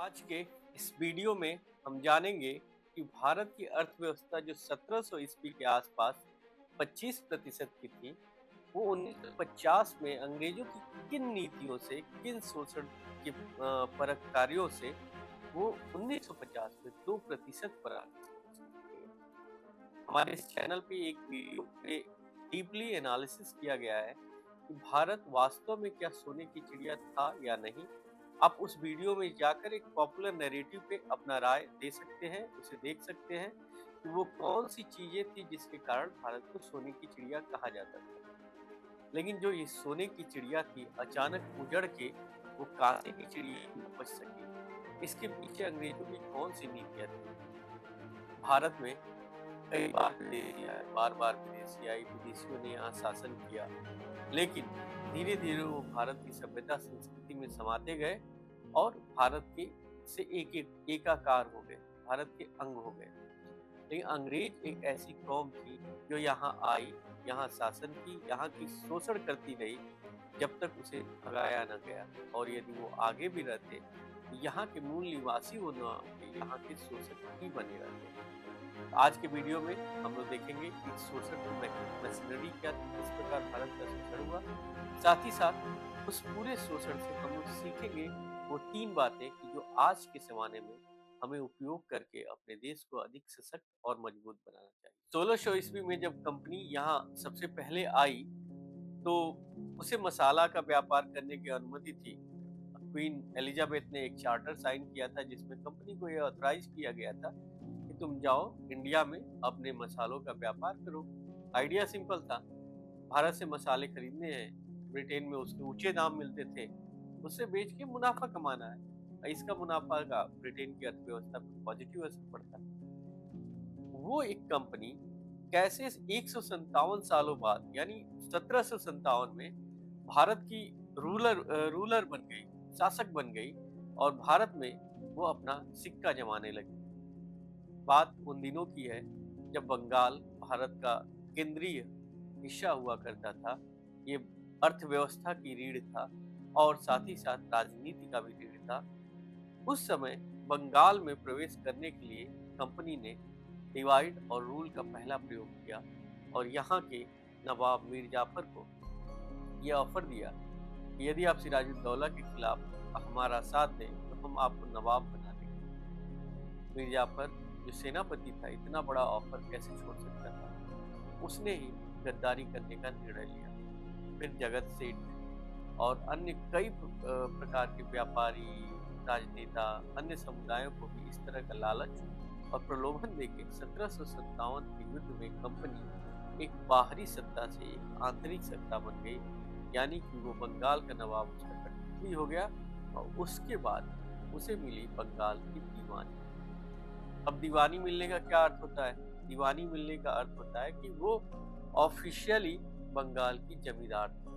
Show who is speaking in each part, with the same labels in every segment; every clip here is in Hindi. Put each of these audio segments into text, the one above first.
Speaker 1: आज के इस वीडियो में हम जानेंगे कि भारत की अर्थव्यवस्था जो 1700 ईस्वी के आसपास 25% की थी, वो 1950 में अंग्रेजों की किन नीतियों से, किन शोषण के परक कार्यों से वो 1950 में 2% पर आ गई। हमारे इस चैनल पे एक वीडियो पे डीपली एनालिसिस किया गया है कि भारत वास्तव में क्या सोने की चिड़िया था या नहीं। आप उस वीडियो में जाकर एक पॉपुलर नैरेटिव पे अपना राय दे सकते हैं, उसे देख सकते हैं कि वो कौन सी चीजें थी जिसके कारण भारत को सोने की चिड़िया कहा जाता था। लेकिन जो ये सोने की चिड़िया थी, अचानक उजड़ के वो कांसे की चिड़िया क्यों बच सकी? इसके पीछे अंग्रेजों की कौन सी नीतियां थी? भारत में कई बार विदेशी आए, बार-बार विदेशी आए, विदेशियों ने यहाँ शासन किया, लेकिन धीरे-धीरे वो भारत की सभ्यता संस्कृति में समाते गए और भारत के से एक-एक एकाकार हो गए, भारत के अंग हो गए। लेकिन अंग्रेज एक ऐसी कौम थी जो यहाँ आई, यहाँ शासन की, यहाँ की शोषण करती रही जब तक उसे भगाया न गया। और यदि वो आगे भी रहते, तो यहाँ के मूल निवासी वो न होते, यहाँ के शोषक ही बने रहते। आज के वीडियो में हम लोग देखेंगे कि शोषण की मशीनरी क्या थी, किस प्रकार भारत का शोषण हुआ। साथ ही साथ उस पूरे शोषण से हम लोग सीखेंगे वो 3 बातें कि जो आज के ज़माने में हमें उपयोग करके अपने देश को अधिक सशक्त और मजबूत बनाना चाहिए। 1600 ईस्वी में जब कंपनी यहाँ सबसे पहले आई, तो उसे मसाला का व्यापार करने की अनुमति थी। क्वीन एलिजाबेथ ने एक चार्टर साइन किया था जिसमें कंपनी को यह ऑथराइज किया गया था कि तुम जाओ इंडिया में अपने मसालों का व्यापार करो। आइडिया सिंपल था, भारत से मसाले खरीदने हैं, ब्रिटेन में उसके ऊंचे दाम मिलते थे, उससे बेच के मुनाफा कमाना है। इसका मुनाफा का ब्रिटेन की अर्थव्यवस्था पर पॉजिटिव असर पड़ता है। वो एक कंपनी कैसे 157 सालों बाद यानी 1757 में भारत की रूलर बन गई, शासक बन गई और भारत में वो अपना सिक्का जमाने लगी। बात उन दिनों की है जब बंगाल भारत का केंद्रीय हिस्सा हुआ करता था। ये अर्थव्यवस्था की रीढ़ था और साथ ही साथ राजनीति का भी रीढ़ था। उस समय बंगाल में प्रवेश करने के लिए कंपनी ने डिवाइड और रूल का पहला प्रयोग किया और यहाँ के नवाब मीर जाफर को यह ऑफर दिया कि यदि आप सिराजुद्दौला के खिलाफ हमारा साथ दें तो हम आपको नवाब बना देंगे। मीर जाफर जो सेनापति था, इतना बड़ा ऑफर कैसे छोड़ सकता था? उसने ही गद्दारी करने का निर्णय लिया। फिर जगत सेठ और अन्य कई प्रकार के व्यापारी, राजनेता, अन्य समुदायों को भी इस तरह का लालच और प्रलोभन देके 1757 के युद्ध में कंपनी एक बाहरी सत्ता से एक आंतरिक सत्ता बन गई, यानी कि वो बंगाल का नवाब उसका कठपुतली हो गया और उसके बाद उसे मिली बंगाल की दीवानी। अब दीवानी मिलने का क्या अर्थ होता है? दीवानी मिलने का अर्थ होता है कि वो ऑफिशियली बंगाल की जमींदार थी।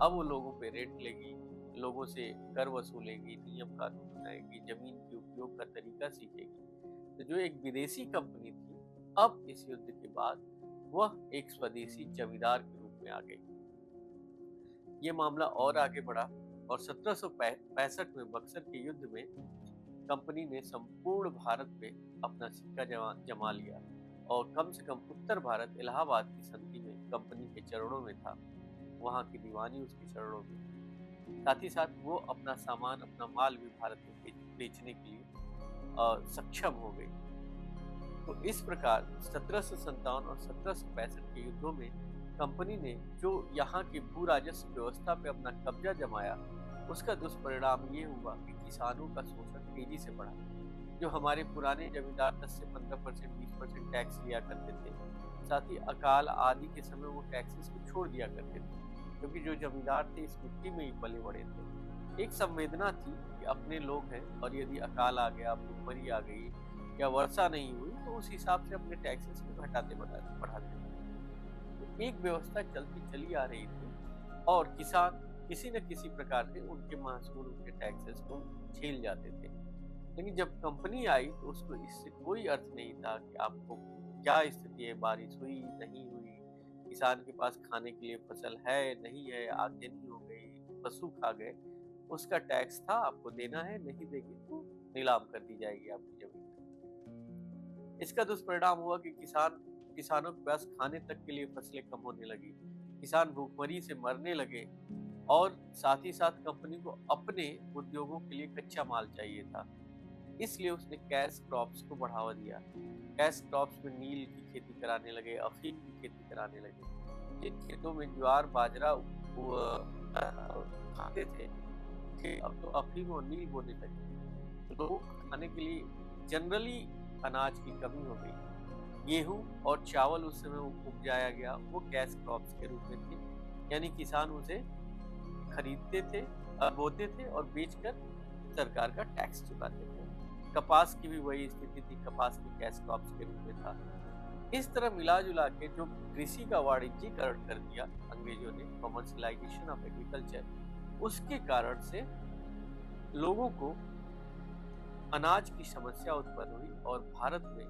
Speaker 1: अब वो लोगों पे रेंट लेगी, लोगों से कर वसूलेगी, नियम कानून बनाएगी, जमीन के उपयोग का तरीका सीखेगी। तो जो एक विदेशी कंपनी थी, अब इस युद्ध के बाद वह एक स्वदेशी जमींदार के रूप में आ गई। ये मामला और आगे बढ़ा और 1765 में बक्सर के युद्ध में कंपनी ने संपूर्ण भारत पे अपना सिक्का जमा लिया और कम से कम उत्तर भारत इलाहाबाद की संधि में कंपनी के चरणों में था। वहाँ की दीवानी उसके चरणों में थी। साथ ही साथ वो अपना सामान, अपना माल भी भारत में बेचने के लिए सक्षम हो गई। तो इस प्रकार 1757 और 1765 के युद्धों में कंपनी ने जो यहाँ की भू राजस्व व्यवस्था पे अपना कब्जा जमाया, उसका दुष्परिणाम ये हुआ कि किसानों का शोषण तेजी से बढ़ा। जो हमारे पुराने जमींदार 10 से 15%, 20% टैक्स लिया करते थे, साथ ही अकाल आदि के समय वो टैक्सेस को छोड़ दिया करते थे, क्योंकि जो जमींदार थे इस मिट्टी में ही पले बड़े थे। एक संवेदना थी कि अपने लोग हैं और यदि अकाल आ गया, भूखमरी आ गई या वर्षा नहीं हुई तो उस हिसाब से अपने टैक्सेस को घटाते बढ़ाते। तो एक व्यवस्था चलती चली आ रही थी और किसान किसी न किसी प्रकार से उनके महसूल, उनके टैक्सेस को झेल जाते थे। लेकिन जब कंपनी आई तो उसको इससे कोई अर्थ नहीं था कि आपको क्या स्थिति है, बारिश हुई नहीं हुई, किसान के पास खाने के लिए फसल है नहीं है, आगजनी हो गई, पशु खा गए, उसका टैक्स था, आपको देना है, नहीं देंगे तो नीलाम कर दी जाएगी आपकी जमीन। इसका दुष्परिणाम हुआ कि किसानों के पास खाने तक के लिए फसलें कम होने लगी, किसान भूखमरी से मरने लगे और साथ ही साथ कंपनी को अपने उद्योगों के लिए कच्चा माल चाहिए था। इसलिए उसने कैश क्रॉप्स को बढ़ावा दिया। कैश क्रॉप्स में नील की खेती कराने लगे, अफीम की खेती कराने लगे। जिन खेतों में ज्वार बाजरा खाते थे, अब तो अफीम और नील बोने लगे। लोगों को खाने के लिए जनरली अनाज की कमी हो गई। गेहूं और चावल उस समय उपजाया गया, वो कैश क्रॉप्स के रूप में थे, यानी किसान उसे खरीदते थे, बोते थे और बेचकर सरकार का टैक्स चुकाते थे। कपास की भी वही स्थिति थी, कपास भी कैश क्रॉप्स के रूप में था। इस तरह मिला जुला के जो कृषि का वाणिज्यीकरण कर दिया अंग्रेजों ने, कॉमर्शियलाइजेशन ऑफ एग्रीकल्चर, उसके कारण से लोगों को अनाज की समस्या उत्पन्न हुई और भारत में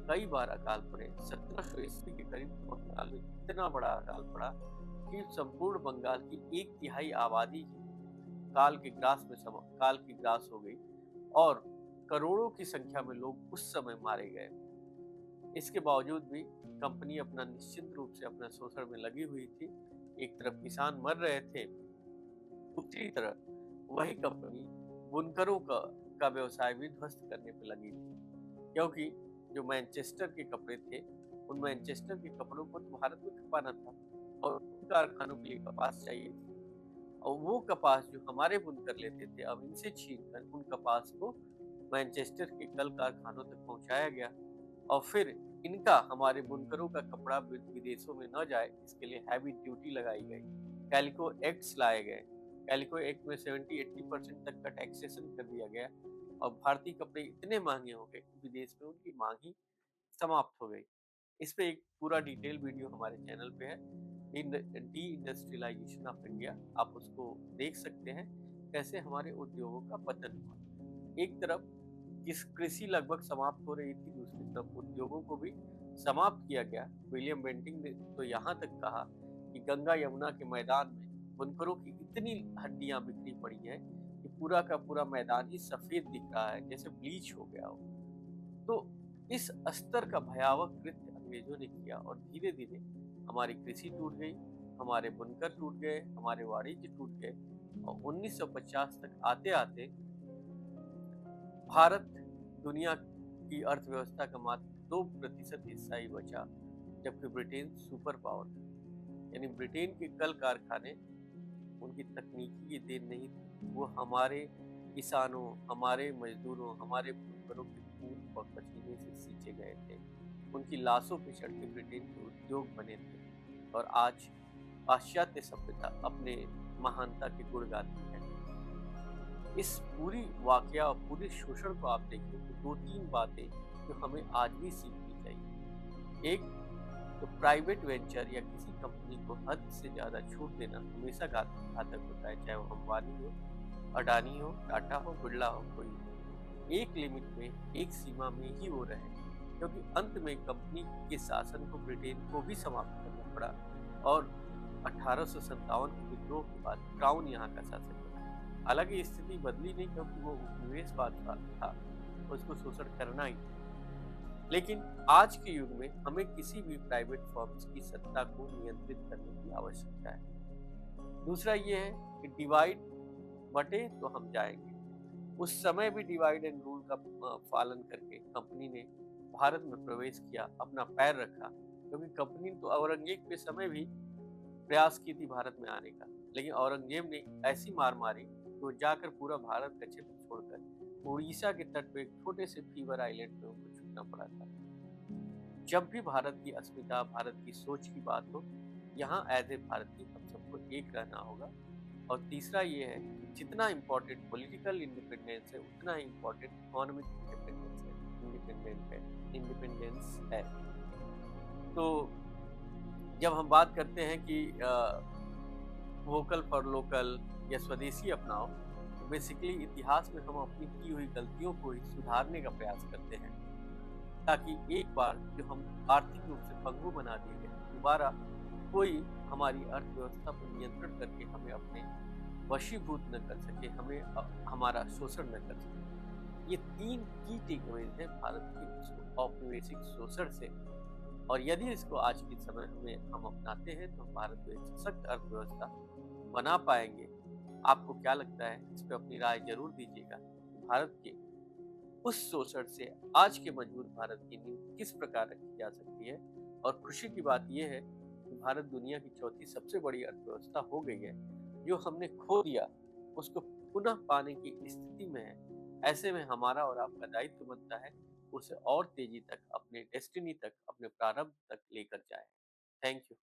Speaker 1: कई बार अकाल पड़े। 1700 ईस्वी के करीब बंगाल में इतना बड़ा अकाल पड़ा कि संपूर्ण बंगाल की 1/3 आबादी काल के ग्रास हो गई और करोड़ों की संख्या में लोग उस समय मारे गए। इसके बावजूद भी कंपनी अपना निश्चित रूप से अपना शोषण में लगी हुई थी। एक तरफ किसान मर रहे थे, दूसरी तरफ वही कंपनी बुनकरों का व्यवसाय भी ध्वस्त करने पे लगी थी, क्योंकि जो मैनचेस्टर के कपड़े थे, उन मैनचेस्टर के कपड़ों को तो भारत में खपाना था और कारखानों के लिए कपास चाहिए थी, और वो कपास जो हमारे बुनकर लेते थे, अब इनसे छीनकर उन कपास को मैनचेस्टर के कल कारखानों तक पहुंचाया गया और फिर इनका, हमारे बुनकरों का कपड़ा विदेशों में न जाए, इसके लिए हैवी ड्यूटी लगाई गई। कैलिको एक्ट्स लाए गए। कैलिको एक्ट में 70-80% तक का टैक्सेशन कर दिया गया और भारतीय कपड़े इतने महंगे हो गए कि विदेश में उनकी मांग ही समाप्त हो गई। इस पे एक पूरा डिटेल वीडियो हमारे चैनल पे है, डी इंडस्ट्रियलाइजेशन ऑफ इंडिया। आप उसको देख सकते हैं, कैसे हमारे उद्योगों का पतन हुआ। एक तरफ कृषि लगभग समाप्त हो रही थी, दूसरी तरफ उद्योगों को भी समाप्त किया गया। विलियम बेंटिंग ने तो यहाँ तक कहा कि गंगा यमुना के मैदान में बुनकरों की इतनी हड्डियां बिखरी पड़ी हैं कि पूरा का पूरा मैदान ही सफेद दिख रहा है, जैसे ब्लीच हो गया हो। तो इस स्तर का भयावह कृत्य अंग्रेजों ने किया और धीरे धीरे हमारी कृषि टूट गई, हमारे बुनकर टूट गए, हमारे वाणिज्य टूट गए और 1950 तक आते आते भारत दुनिया की अर्थव्यवस्था का मात्र 2% हिस्सा ही बचा, जबकि ब्रिटेन सुपर पावर था। यानी ब्रिटेन के कल कारखाने उनकी तकनीकी की देन नहीं थी, वो हमारे किसानों, हमारे मजदूरों, हमारे बुनकरों के खून और पसीने से सींचे गए थे। उनकी लाशों पे चढ़ के ब्रिटेन के उद्योग बने थे और आज पाश्चात्य सभ्यता अपने महानता के गुण गाती है। इस पूरी वाकया और पूरे शोषण को आप देखिए तो 2-3 बातें जो हमें आज भी सीखनी चाहिए। एक तो प्राइवेट वेंचर या किसी कंपनी को हद से ज्यादा छूट देना हमेशा घातक होता है, चाहे वो अंबानी हो, अडानी हो, टाटा हो, बिरला हो, कोई। एक लिमिट में, एक सीमा में ही वो रहे, क्योंकि अंत में कंपनी के शासन को ब्रिटेन को भी समाप्त करना पड़ा और 1857 के विद्रोह के बाद क्राउन यहाँ का शासन बना। हालांकि स्थिति बदली नहीं, क्योंकि वो उपनिवेशवाद था, उसको शोषण करना ही था। लेकिन आज के युग में हमें किसी भी प्राइवेट फर्म्स की सत्ता को नियंत्रित करने की आवश्यकता है। दूसरा ये है कि डिवाइड बटे तो हम जाएंगे। उस समय भी डिवाइड एंड रूल का पालन करके कंपनी ने भारत में प्रवेश किया, अपना पैर रखा, क्योंकि कंपनी तो औरंगजेब के समय भी प्रयास की थी भारत में आने का, लेकिन औरंगजेब ने ऐसी मार मारी तो जाकर पूरा भारत का क्षेत्र छोड़कर उड़ीसा के तट पे एक छोटे से फीवर आइलैंड पे उनको छूटना पड़ा था। जब भी भारत की अस्मिता, भारत की सोच की बात हो, यहाँ एज ए भारतीय हम सबको एक रहना होगा। और तीसरा ये है कि जितना इम्पोर्टेंट पॉलिटिकल इंडिपेंडेंस है, उतना ही इम्पोर्टेंट इकोनॉमिक इंडिपेंडेंस है। तो जब हम बात करते हैं कि वोकल फॉर लोकल या स्वदेशी अपनाओ, तो बेसिकली इतिहास में हम अपनी की हुई गलतियों को ही सुधारने का प्रयास करते हैं, ताकि एक बार जो हम आर्थिक रूप से पंगु बना दिए गए, दोबारा कोई हमारी अर्थव्यवस्था पर नियंत्रण करके हमें अपने वशीभूत न कर सके, हमें हमारा शोषण न कर सके। ये 3 की टेकअवेज़ हैं भारत के इस औपनिवेशिक शोषण से। और यदि इसको आज के समय में हम अपनाते हैं तो भारत में एक सशक्त अर्थव्यवस्था बना पाएँगे। आपको क्या लगता है? इस पे अपनी राय ज़रूर दीजिएगा। भारत के उस शोषण से आज के मजबूत भारत की नींव किस प्रकार रखी जा सकती है? और खुशी की बात ये है कि भारत दुनिया की चौथी सबसे बड़ी अर्थव्यवस्था हो गई है। जो हमने खो दिया, उसको पुनः पाने की स्थिति में है। ऐसे में हमारा और आपका दायित्व बनता है, उसे और तेज़ी तक, अपने डेस्टिनी तक, अपने प्रारब्ध तक लेकर जाएँ। Thank you.